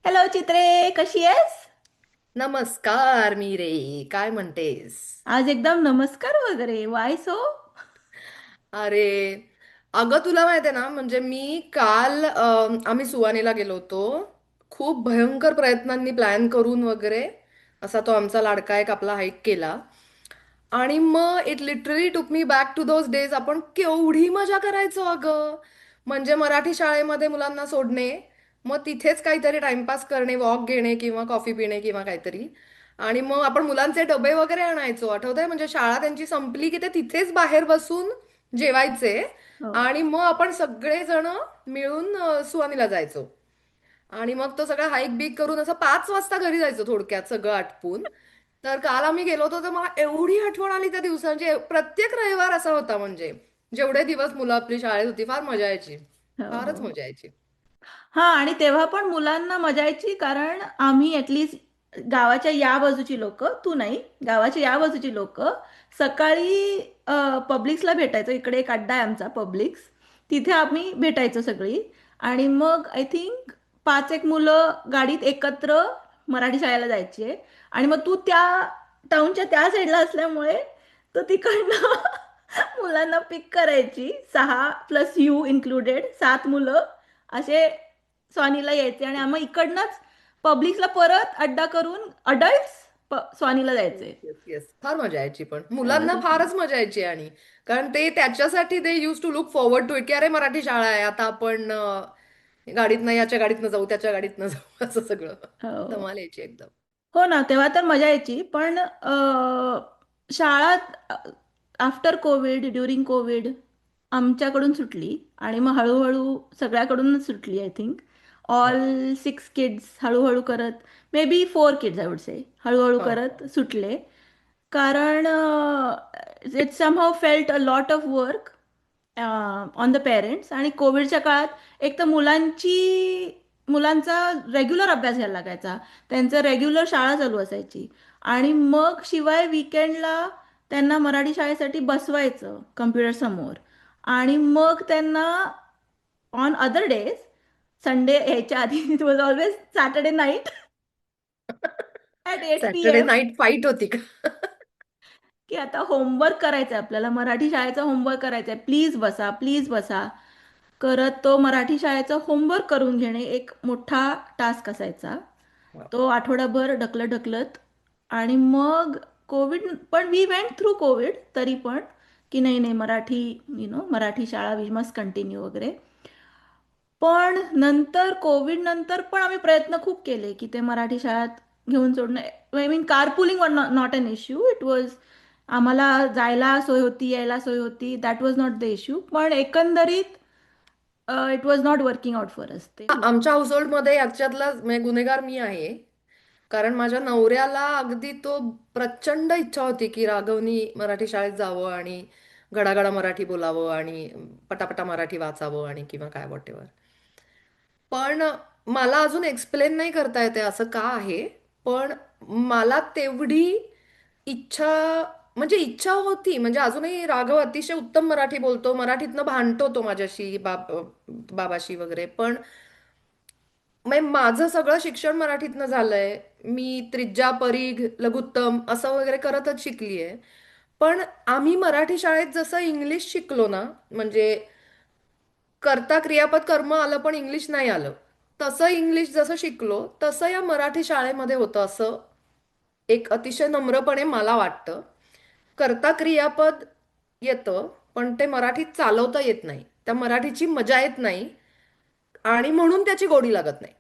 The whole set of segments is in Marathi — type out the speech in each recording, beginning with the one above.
हॅलो चित्रे, कशी आहेस? नमस्कार मीरे. काय म्हणतेस? आज एकदम नमस्कार वगैरे, वाय सो? अरे, अगं तुला माहित आहे ना, म्हणजे मी काल आम्ही सुवाणीला गेलो होतो. खूप भयंकर प्रयत्नांनी प्लॅन करून वगैरे असा तो आमचा लाडका एक आपला हाईक केला. आणि मग it literally took me back to those days. आपण केवढी मजा करायचो अगं. म्हणजे मराठी शाळेमध्ये मुलांना सोडणे, मग तिथेच काहीतरी टाइमपास करणे, वॉक घेणे किंवा कॉफी पिणे किंवा काहीतरी. आणि मग आपण मुलांचे डबे वगैरे आणायचो, आठवतंय? म्हणजे शाळा त्यांची संपली की ते तिथेच बाहेर बसून जेवायचे. हो. आणि मग आपण सगळेजण मिळून सुवाणीला जायचो. आणि मग तो सगळा हाईक बीक करून असं 5 वाजता घरी जायचो, थोडक्यात सगळं आटपून. तर काल आम्ही गेलो होतो तर मला एवढी आठवण आली त्या दिवसांची. प्रत्येक रविवार असा होता, म्हणजे जेवढे दिवस मुलं आपली शाळेत होती फार मजा यायची. हो, फारच हो. मजा यायची. हा, आणि तेव्हा पण मुलांना मजा यायची, कारण आम्ही ॲटलिस्ट गावाच्या या बाजूची लोक, तू नाही, गावाच्या या बाजूची लोक सकाळी पब्लिक्सला भेटायचो. इकडे एक अड्डा आहे आमचा, पब्लिक्स. तिथे आम्ही भेटायचो सगळी. आणि मग आय थिंक पाच एक मुलं गाडीत एकत्र मराठी शाळेला जायची. आणि मग तू त्या टाउनच्या त्या साईडला असल्यामुळे तो तिकडनं मुलांना पिक करायची. 6 प्लस यू इन्क्लुडेड, 7 मुलं असे स्वानीला यायचे. आणि आम्ही इकडनंच पब्लिकला परत अड्डा करून अडल्ट स्वानीला येस, जायचे. Yes, yes. फार मजा यायची, पण That was मुलांना so fun. फारच मजा यायची. आणि कारण ते त्याच्यासाठी they use to look forward to it, की अरे मराठी शाळा आहे आता, आपण गाडीतनं याच्या गाडीतनं जाऊ, त्याच्या गाडीतनं जाऊ असं सगळं. हो. धमाल यायची एकदम. हो ना, तेव्हा तर मजा यायची. पण शाळा आफ्टर कोविड, ड्युरिंग कोविड आमच्याकडून सुटली. आणि मग हळूहळू सगळ्याकडूनच सुटली. आय थिंक हो. ऑल 6 किड्स हळूहळू करत, may be 4 kids I would से, हळूहळू हो. करत सुटले. कारण it somehow felt a lot of work on the parents. आणि कोविडच्या काळात एक तर मुलांचा रेग्युलर अभ्यास घ्यायला लागायचा. त्यांचं रेग्युलर शाळा चालू असायची. आणि मग शिवाय विकेंडला त्यांना मराठी शाळेसाठी बसवायचं कम्प्युटर समोर. आणि मग त्यांना ऑन अदर डेज, संडे यायच्या आधी, it was always Saturday night at 8 P Saturday M night fight होती का? की आता होमवर्क करायचं आहे आपल्याला, मराठी शाळेचा होमवर्क करायचा आहे, प्लीज बसा, प्लीज बसा. करत तो मराठी शाळेचा होमवर्क करून घेणे एक मोठा टास्क असायचा. तो आठवडाभर ढकलत ढकलत. आणि मग कोविड, पण वी वेंट थ्रू कोविड तरी पण, की नाही नाही मराठी, मराठी शाळा वी मस्ट कंटिन्यू वगैरे. पण नंतर कोविड नंतर पण आम्ही प्रयत्न खूप केले की ते मराठी शाळेत घेऊन सोडणं. आय मीन कारपुलिंग वर not an issue, it was आम्हाला जायला सोय होती, यायला सोय होती, that was not the issue. पण एकंदरीत it was not working out for us ते. आमच्या हाऊसहोल्डमध्ये याच्यातला म्हणजे गुन्हेगार मी आहे. कारण माझ्या नवऱ्याला अगदी तो प्रचंड इच्छा होती की राघवनी मराठी शाळेत जावं आणि घडाघडा मराठी बोलावं आणि पटापटा मराठी वाचावं आणि किंवा काय वॉटेवर. पण मला अजून एक्सप्लेन नाही करता येते असं का आहे. पण मला तेवढी इच्छा, म्हणजे इच्छा होती. म्हणजे अजूनही राघव अतिशय उत्तम मराठी बोलतो, मराठीतनं भांडतो तो माझ्याशी, बाबाशी वगैरे. पण माझं सगळं शिक्षण मराठीतनं झालंय. मी त्रिज्या, परीघ, लघुत्तम असं वगैरे करतच शिकलीये. पण आम्ही मराठी शाळेत जसं इंग्लिश शिकलो ना, म्हणजे कर्ता क्रियापद कर्म आलं पण इंग्लिश नाही आलं, तसं इंग्लिश जसं शिकलो तसं या मराठी शाळेमध्ये होतं असं एक अतिशय नम्रपणे मला वाटतं. कर्ता क्रियापद येतं, पण ते मराठीत चालवता येत नाही, त्या मराठीची मजा येत नाही, आणि म्हणून त्याची गोडी लागत नाही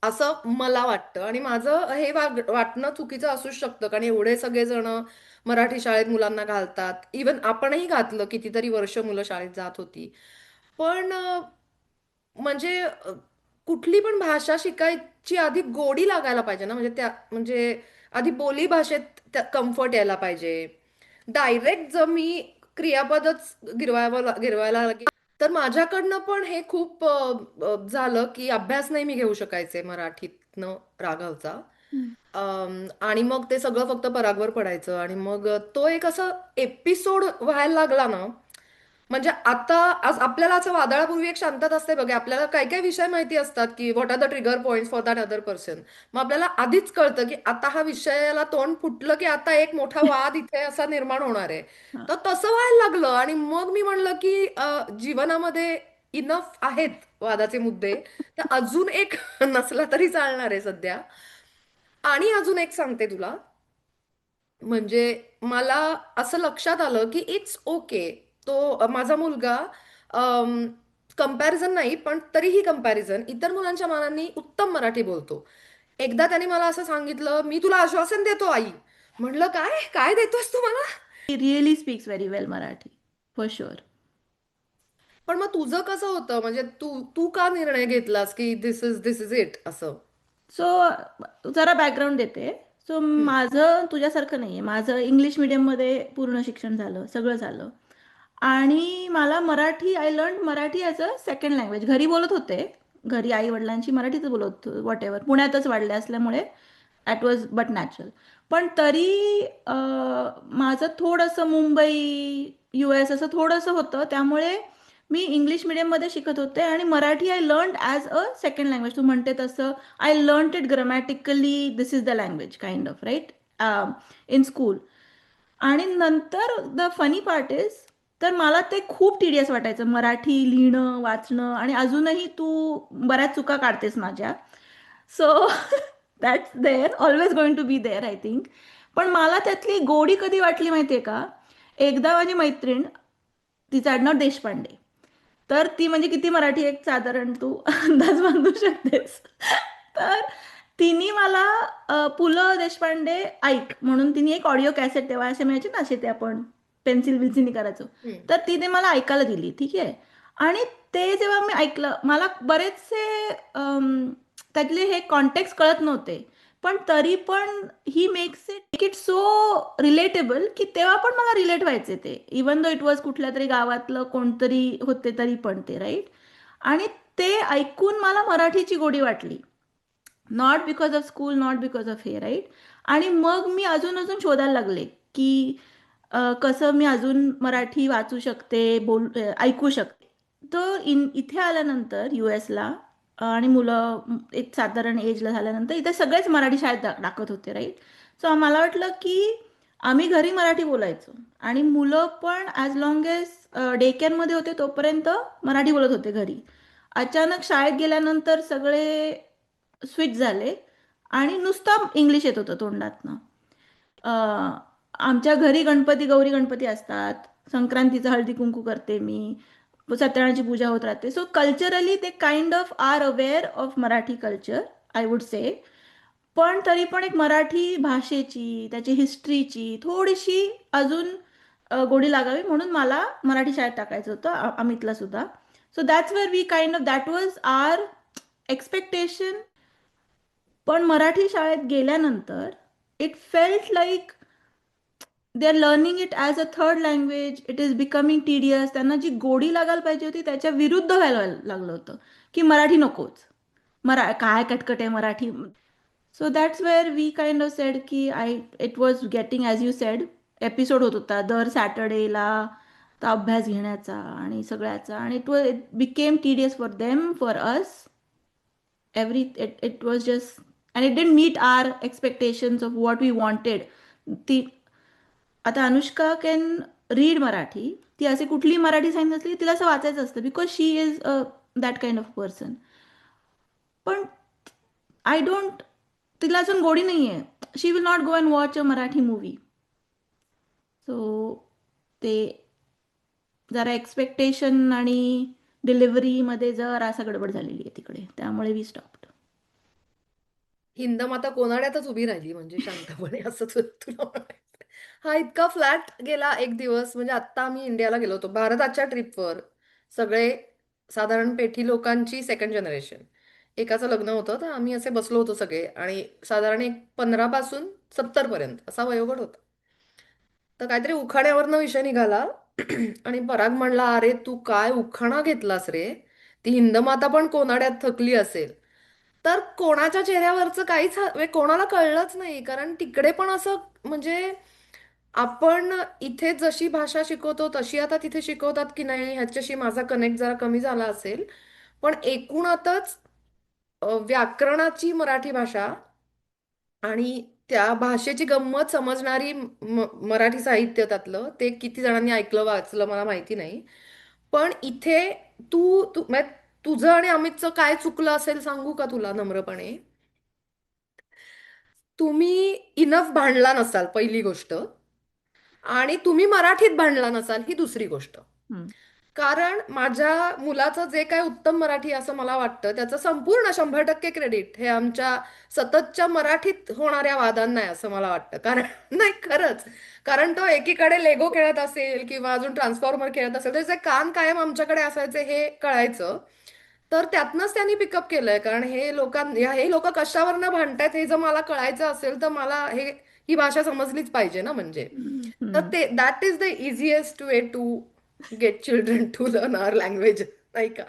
असं मला वाटतं. आणि माझं हे वाटणं चुकीचं असूच शकतं, कारण एवढे सगळेजण मराठी शाळेत मुलांना घालतात. इवन आपणही घातलं, कितीतरी वर्ष मुलं शाळेत जात होती. पण म्हणजे कुठली पण भाषा शिकायची आधी गोडी लागायला पाहिजे ना. म्हणजे त्या म्हणजे आधी बोली भाषेत कम्फर्ट यायला पाहिजे. डायरेक्ट जर मी क्रियापदच गिरवायला लागेल तर माझ्याकडनं पण हे खूप झालं की अभ्यास नाही मी घेऊ शकायचे मराठीतनं राघवचा. आणि मग ते सगळं फक्त परागवर पडायचं. आणि मग तो एक असं एपिसोड व्हायला लागला ना, म्हणजे आता आज आपल्याला असं वादळापूर्वी एक शांतता असते बघा, आपल्याला काय काय विषय माहिती असतात की what are the trigger points for that other person. मग आपल्याला आधीच कळतं की आता हा विषयाला तोंड फुटलं की आता एक मोठा वाद इथे असा निर्माण होणार आहे. हा. तर तसं व्हायला लागलं आणि मग मी म्हणलं की जीवनामध्ये इनफ आहेत वादाचे मुद्दे, तर अजून एक नसला तरी चालणार आहे सध्या. आणि अजून एक सांगते तुला, म्हणजे मला असं लक्षात आलं की इट्स ओके. तो माझा मुलगा कंपॅरिझन नाही पण तरीही कंपॅरिझन इतर मुलांच्या मानाने उत्तम मराठी बोलतो. एकदा त्याने मला असं सांगितलं, मी तुला आश्वासन देतो आई. म्हणलं काय काय देतोस तू मला? ही really speaks very well Marathi, for sure. पण मग तुझं कसं होतं, म्हणजे तू तू का निर्णय घेतलास की दिस इज इट असं? सो जरा बॅकग्राऊंड देते. सो हम्म, माझं तुझ्यासारखं नाही आहे. माझं इंग्लिश मिडियममध्ये पूर्ण शिक्षण झालं, सगळं झालं. आणि मला Marathi, I learn Marathi as a second language. घरी बोलत होते, घरी आई वडिलांशी मराठीच बोलत वॉट एव्हर, पुण्यातच वाढले असल्यामुळे दॅट वॉज बट नॅचरल. पण तरी माझं थोडंसं मुंबई, US असं थोडंसं होतं, त्यामुळे मी इंग्लिश मिडियममध्ये शिकत होते आणि Marathi I learn as a second language. तू म्हणते तसं I learn it grammatically, this is the language kind of right in school. आणि नंतर द फनी पार्ट इज, तर मला ते खूप टिडियस वाटायचं मराठी लिहिणं वाचणं, आणि अजूनही तू बऱ्याच चुका काढतेस माझ्या. So that's there, always going to be there I think. पण मला त्यातली गोडी कधी वाटली माहितीये का? एकदा माझी मैत्रीण, तिचं आडनाव देशपांडे, तर ती म्हणजे किती मराठी एक साधारण तू अंदाज बांधू शकतेस. तर तिने मला पु ल देशपांडे ऐक म्हणून तिने एक ऑडिओ कॅसेट, तेव्हा असे मिळायचे ना, असे ते आपण पेन्सिल विल्सिनी करायचो. हम्म. तर तिने मला ऐकायला दिली, ठीक आहे. आणि ते जेव्हा मी ऐकलं, मला बरेचसे त्यातले हे कॉन्टेक्स्ट कळत नव्हते. पण तरी पण he makes it so relatable, की तेव्हा पण मला रिलेट व्हायचे ते, इवन दो इट वॉज कुठल्या तरी गावातलं कोणतरी होते तरी पण ते राईट. आणि ते ऐकून मला मराठीची गोडी वाटली. Not because of school, not because of हे राईट. आणि मग मी अजून अजून शोधायला लागले की कसं मी अजून मराठी वाचू शकते, ऐकू शकते. तर इथे आल्यानंतर US ला, आणि मुलं एक साधारण एजला झाल्यानंतर इथे सगळेच मराठी शाळेत टाकत होते राईट. सो मला वाटलं की आम्ही घरी मराठी बोलायचो आणि मुलं पण ॲज लॉंग एज डे केअरमध्ये होते तोपर्यंत मराठी बोलत होते घरी. अचानक शाळेत गेल्यानंतर सगळे स्विच झाले आणि नुसतं इंग्लिश येत होतं तोंडातनं. आमच्या घरी गणपती, गौरी गणपती असतात, संक्रांतीचं हळदी कुंकू करते मी, सत्यनारायणची पूजा होत राहते. सो कल्चरली ते kind of are aware of Marathi culture, I would say. पण तरी पण एक मराठी भाषेची, त्याची हिस्ट्रीची थोडीशी अजून गोडी लागावी म्हणून मला मराठी शाळेत टाकायचं होतं, अमितला सुद्धा. So that's where we kind of, that was our expectation. पण मराठी शाळेत गेल्यानंतर it felt like they are learning it as a third language. It is becoming tedious. त्यांना जी गोडी लागायला पाहिजे होती त्याच्या विरुद्ध व्हायला लागलं होतं, की मराठी नकोच, काय कटकट आहे Marathi. So that's where we kind of said की it was getting as you said, episode होत होता दर सॅटर्डेला, तर अभ्यास घेण्याचा आणि सगळ्याचा, आणि it became tedious for them, for us. It was just, and it didn't meet our expectations of what we wanted. ती आता अनुष्का कॅन रीड मराठी, ती असे कुठली मराठी सायन्स असली तिला असं वाचायचं असतं because she is that kind of person. पण आय डोंट, तिला अजून गोडी नाही आहे. She will not go and watch a Marathi movie. So ते जरा एक्सपेक्टेशन आणि डिलिव्हरीमध्ये जरा असं गडबड झालेली आहे तिकडे, त्यामुळे वी स्टॉप्ड. हिंदमाता कोनाड्यातच उभी राहिली म्हणजे शांतपणे, असं तुला म्हणायचं. हा इतका फ्लॅट गेला एक दिवस. म्हणजे आत्ता आम्ही इंडियाला गेलो होतो भारताच्या ट्रिपवर, सगळे साधारण पेठी लोकांची सेकंड जनरेशन. एकाचं लग्न होतं तर आम्ही असे बसलो होतो सगळे, आणि साधारण एक 15 पासून 70 पर्यंत असा वयोगट होता. तर काहीतरी उखाण्यावरनं विषय निघाला आणि पराग म्हणला, अरे तू काय उखाणा घेतलास रे, ती हिंदमाता पण कोनाड्यात थकली असेल. तर कोणाच्या चेहऱ्यावरचं काहीच कोणाला कळलंच नाही, कारण तिकडे पण असं म्हणजे आपण इथे जशी भाषा शिकवतो तशी आता तिथे शिकवतात की नाही ह्याच्याशी माझा कनेक्ट जरा कमी झाला असेल. पण एकूणातच व्याकरणाची मराठी भाषा आणि त्या भाषेची गंमत समजणारी मराठी साहित्य त्यातलं ते किती जणांनी ऐकलं वाचलं मला माहिती नाही. पण इथे म्हणजे तुझं आणि अमितचं काय चुकलं असेल सांगू का तुला नम्रपणे. तुम्ही इनफ भांडला नसाल पहिली गोष्ट, आणि तुम्ही मराठीत भांडला नसाल ही दुसरी गोष्ट. हं. कारण माझ्या मुलाचं जे काय उत्तम मराठी असं मला वाटतं त्याचं संपूर्ण 100% क्रेडिट हे आमच्या सततच्या मराठीत होणाऱ्या वादांना आहे असं मला वाटतं. कारण नाही खरंच, कारण तो एकीकडे लेगो खेळत असेल किंवा अजून ट्रान्सफॉर्मर खेळत असेल तर त्याचे कान कायम आमच्याकडे असायचे हे कळायचं. तर त्यातनंच त्यांनी पिकअप केलंय. कारण हे लोक कशावरनं भांडतायत हे जर मला कळायचं असेल तर मला ही भाषा समजलीच पाहिजे ना म्हणजे. हं, तर हं. ते that is the easiest way to get children to learn our language, नाही का?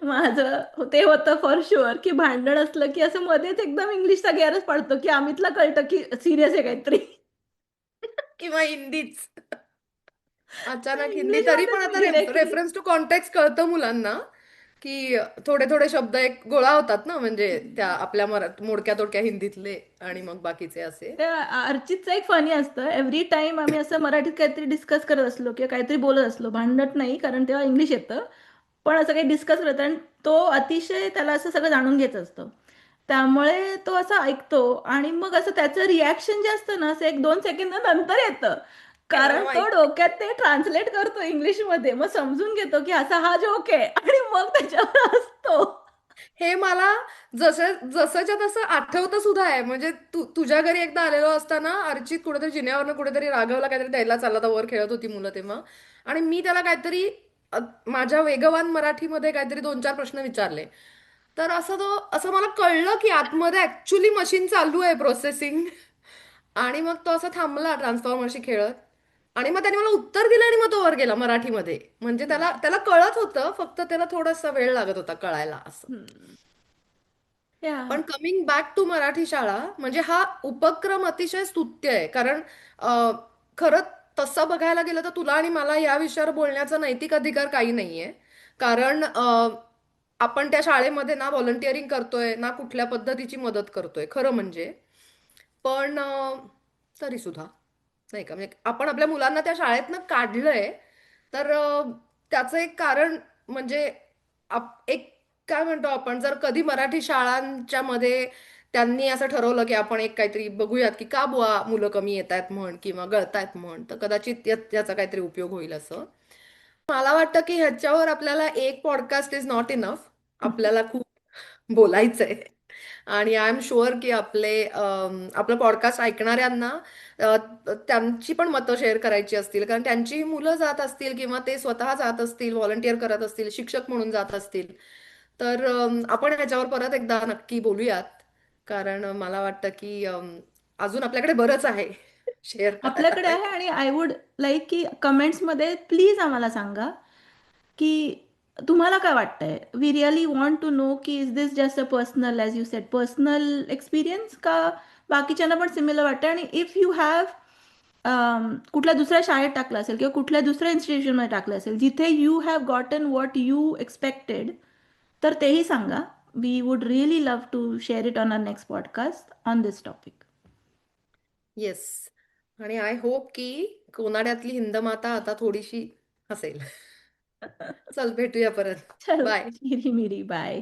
माझं ते होतं फॉर शुअर की भांडण असलं की असं मध्येच एकदम इंग्लिशचा गैरच पडतो की अमितला कळतं की सिरियस आहे काहीतरी. किंवा हिंदीच. अचानक हिंदी, तरी पण इंग्लिशमध्येच आता डिरेक्टली. रेफरन्स टू कॉन्टेक्स्ट कळतं मुलांना की थोडे थोडे शब्द एक गोळा होतात ना म्हणजे त्या आपल्या मोडक्या तोडक्या हिंदीतले आणि मग बाकीचे असे. ते अर्चितचं एक फनी असतं एव्हरी टाइम आम्ही असं मराठीत काहीतरी डिस्कस करत असलो किंवा काहीतरी बोलत असलो भांडत नाही कारण तेव्हा इंग्लिश येतं पण असं काही डिस्कस करत आणि तो अतिशय त्याला असं सगळं जाणून घ्यायचं असतं त्यामुळे तो असं ऐकतो आणि मग असं त्याचं रिॲक्शन जे असतं ना असं 1-2 सेकंद नंतर येतं हे मला कारण तो माहिती. डोक्यात ते ट्रान्सलेट करतो इंग्लिशमध्ये मग समजून घेतो की असा हा जोक आहे आणि मग त्याच्यावर असतो. हे मला जसं जसंच्या तसं आठवतं सुद्धा आहे. म्हणजे तुझ्या घरी एकदा आलेलो असताना अर्चित कुठेतरी जिन्यावरनं कुठेतरी राघवला काहीतरी द्यायला चालला होता, वर खेळत होती मुलं तेव्हा. आणि मी त्याला काहीतरी माझ्या वेगवान मराठीमध्ये काहीतरी 2-4 प्रश्न विचारले. तर असं मला कळलं की आतमध्ये ऍक्च्युली मशीन चालू आहे प्रोसेसिंग. आणि मग तो असा थांबला ट्रान्सफॉर्मरशी खेळत. आणि मग त्याने मला उत्तर दिलं आणि मग तो वर गेला मराठीमध्ये. म्हणजे त्याला त्याला कळत होतं, फक्त त्याला थोडासा वेळ लागत होता कळायला असं. हम्म. या. पण कमिंग बॅक टू मराठी शाळा, म्हणजे हा उपक्रम अतिशय स्तुत्य आहे. कारण अ, खरं तसं बघायला गेलं तर तुला आणि मला या विषयावर बोलण्याचा नैतिक अधिकार काही नाहीये. कारण आपण त्या शाळेमध्ये ना व्हॉलंटिअरिंग करतोय ना कुठल्या पद्धतीची मदत करतोय खरं म्हणजे. पण तरी सुद्धा नाही का, म्हणजे आपण आपल्या मुलांना त्या शाळेतनं काढलंय. तर त्याचं एक कारण म्हणजे एक काय म्हणतो आपण, जर कधी मराठी शाळांच्या मध्ये त्यांनी असं ठरवलं की आपण एक काहीतरी बघूयात की का बुवा मुलं कमी येत आहेत म्हण किंवा गळतायत म्हण, तर कदाचित याचा काहीतरी उपयोग होईल असं मला वाटतं. की ह्याच्यावर आपल्याला एक पॉडकास्ट इज नॉट इनफ. आपल्याला खूप बोलायचंय. आणि आय एम शुअर की आपलं पॉडकास्ट ऐकणाऱ्यांना अ, त्यांची पण मतं शेअर करायची असतील, कारण त्यांची मुलं जात असतील किंवा ते स्वतः जात असतील, व्हॉलंटिअर करत असतील, शिक्षक म्हणून जात असतील. तर आपण ह्याच्यावर परत एकदा नक्की बोलूयात. कारण मला वाटतं की अजून आपल्याकडे बरंच आहे शेअर करायला, आपल्याकडे नाही आहे का? आणि आय वुड लाईक की कमेंट्समध्ये प्लीज आम्हाला सांगा की तुम्हाला काय वाटतंय we really want to know की is this just a personal as you said personal experience का बाकीच्यांना पण सिमिलर वाटतं आणि इफ यू हॅव कुठल्या दुसऱ्या शाळेत टाकलं असेल किंवा कुठल्या दुसऱ्या इन्स्टिट्यूशनमध्ये टाकलं असेल जिथे you have gotten what you expected तर तेही सांगा we would really love to share it on our next podcast on this topic. Yes. आणि आय होप की कोनाड्यातली हिंदमाता आता थोडीशी हसेल. चल भेटूया परत. चलो बाय. चिरी मिरी बाय.